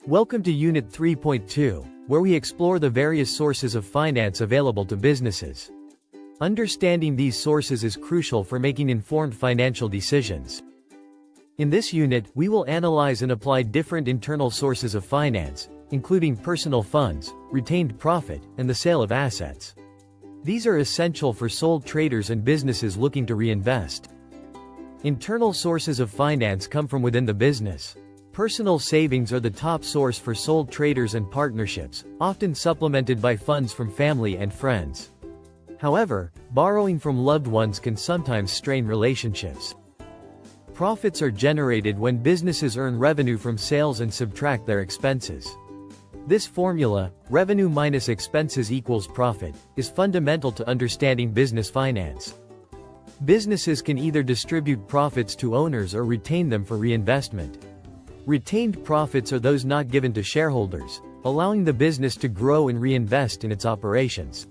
Welcome to Unit 3.2, where we explore the various sources of finance available to businesses. Understanding these sources is crucial for making informed financial decisions. In this unit, we will analyze and apply different internal sources of finance, including personal funds, retained profit, and the sale of assets. These are essential for sole traders and businesses looking to reinvest. Internal sources of finance come from within the business. Personal savings are the top source for sole traders and partnerships, often supplemented by funds from family and friends. However, borrowing from loved ones can sometimes strain relationships. Profits are generated when businesses earn revenue from sales and subtract their expenses. This formula, revenue minus expenses equals profit, is fundamental to understanding business finance. Businesses can either distribute profits to owners or retain them for reinvestment. Retained profits are those not given to shareholders, allowing the business to grow and reinvest in its operations.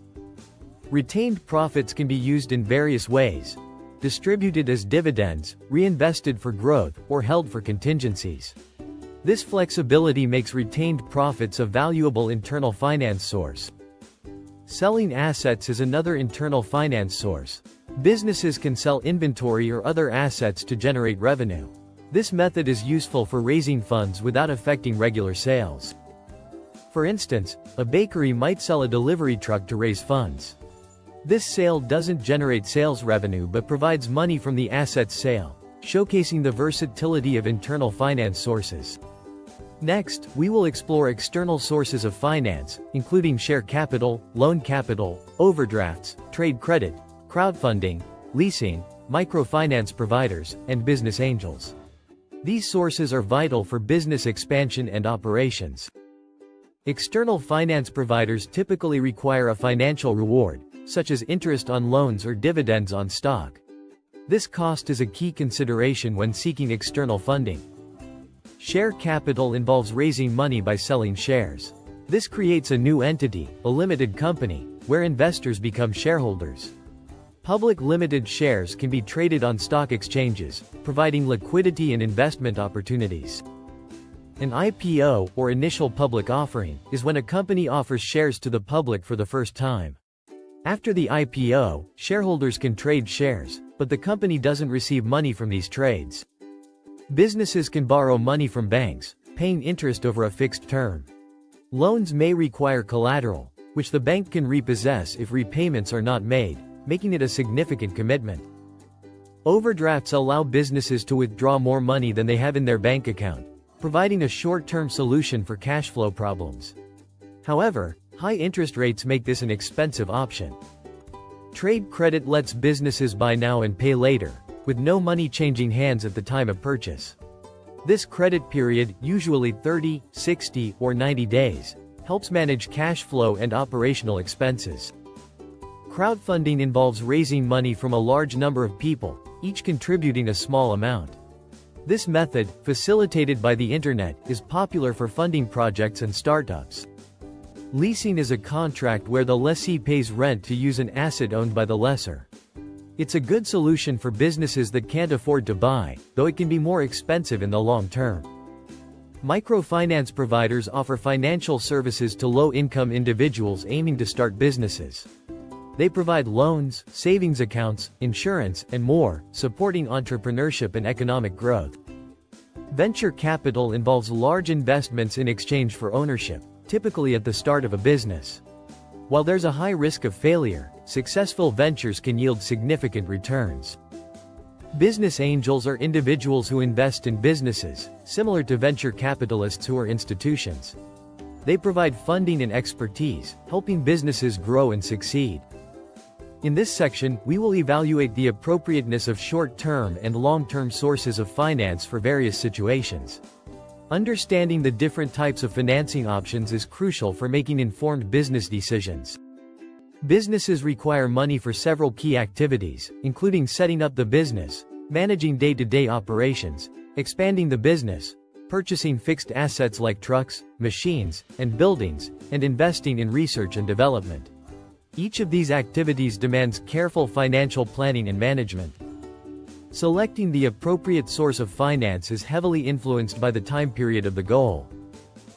Retained profits can be used in various ways: distributed as dividends, reinvested for growth, or held for contingencies. This flexibility makes retained profits a valuable internal finance source. Selling assets is another internal finance source. Businesses can sell inventory or other assets to generate revenue. This method is useful for raising funds without affecting regular sales. For instance, a bakery might sell a delivery truck to raise funds. This sale doesn't generate sales revenue but provides money from the asset's sale, showcasing the versatility of internal finance sources. Next, we will explore external sources of finance, including share capital, loan capital, overdrafts, trade credit, crowdfunding, leasing, microfinance providers, and business angels. These sources are vital for business expansion and operations. External finance providers typically require a financial reward, such as interest on loans or dividends on stock. This cost is a key consideration when seeking external funding. Share capital involves raising money by selling shares. This creates a new entity, a limited company, where investors become shareholders. Public limited shares can be traded on stock exchanges, providing liquidity and investment opportunities. An IPO, or initial public offering, is when a company offers shares to the public for the first time. After the IPO, shareholders can trade shares, but the company doesn't receive money from these trades. Businesses can borrow money from banks, paying interest over a fixed term. Loans may require collateral, which the bank can repossess if repayments are not made, making it a significant commitment. Overdrafts allow businesses to withdraw more money than they have in their bank account, providing a short-term solution for cash flow problems. However, high interest rates make this an expensive option. Trade credit lets businesses buy now and pay later, with no money changing hands at the time of purchase. This credit period, usually 30, 60, or 90 days, helps manage cash flow and operational expenses. Crowdfunding involves raising money from a large number of people, each contributing a small amount. This method, facilitated by the internet, is popular for funding projects and startups. Leasing is a contract where the lessee pays rent to use an asset owned by the lessor. It's a good solution for businesses that can't afford to buy, though it can be more expensive in the long term. Microfinance providers offer financial services to low-income individuals aiming to start businesses. They provide loans, savings accounts, insurance, and more, supporting entrepreneurship and economic growth. Venture capital involves large investments in exchange for ownership, typically at the start of a business. While there's a high risk of failure, successful ventures can yield significant returns. Business angels are individuals who invest in businesses, similar to venture capitalists who are institutions. They provide funding and expertise, helping businesses grow and succeed. In this section, we will evaluate the appropriateness of short-term and long-term sources of finance for various situations. Understanding the different types of financing options is crucial for making informed business decisions. Businesses require money for several key activities, including setting up the business, managing day-to-day operations, expanding the business, purchasing fixed assets like trucks, machines, and buildings, and investing in research and development. Each of these activities demands careful financial planning and management. Selecting the appropriate source of finance is heavily influenced by the time period of the goal.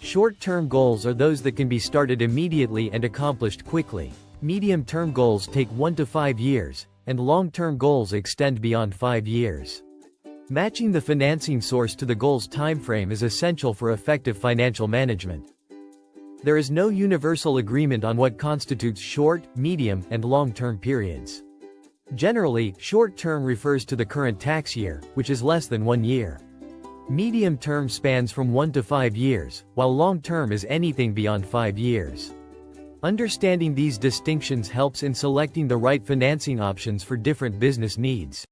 Short-term goals are those that can be started immediately and accomplished quickly. Medium-term goals take 1 to 5 years, and long-term goals extend beyond 5 years. Matching the financing source to the goal's timeframe is essential for effective financial management. There is no universal agreement on what constitutes short, medium, and long-term periods. Generally, short-term refers to the current tax year, which is less than 1 year. Medium-term spans from 1 to 5 years, while long-term is anything beyond 5 years. Understanding these distinctions helps in selecting the right financing options for different business needs.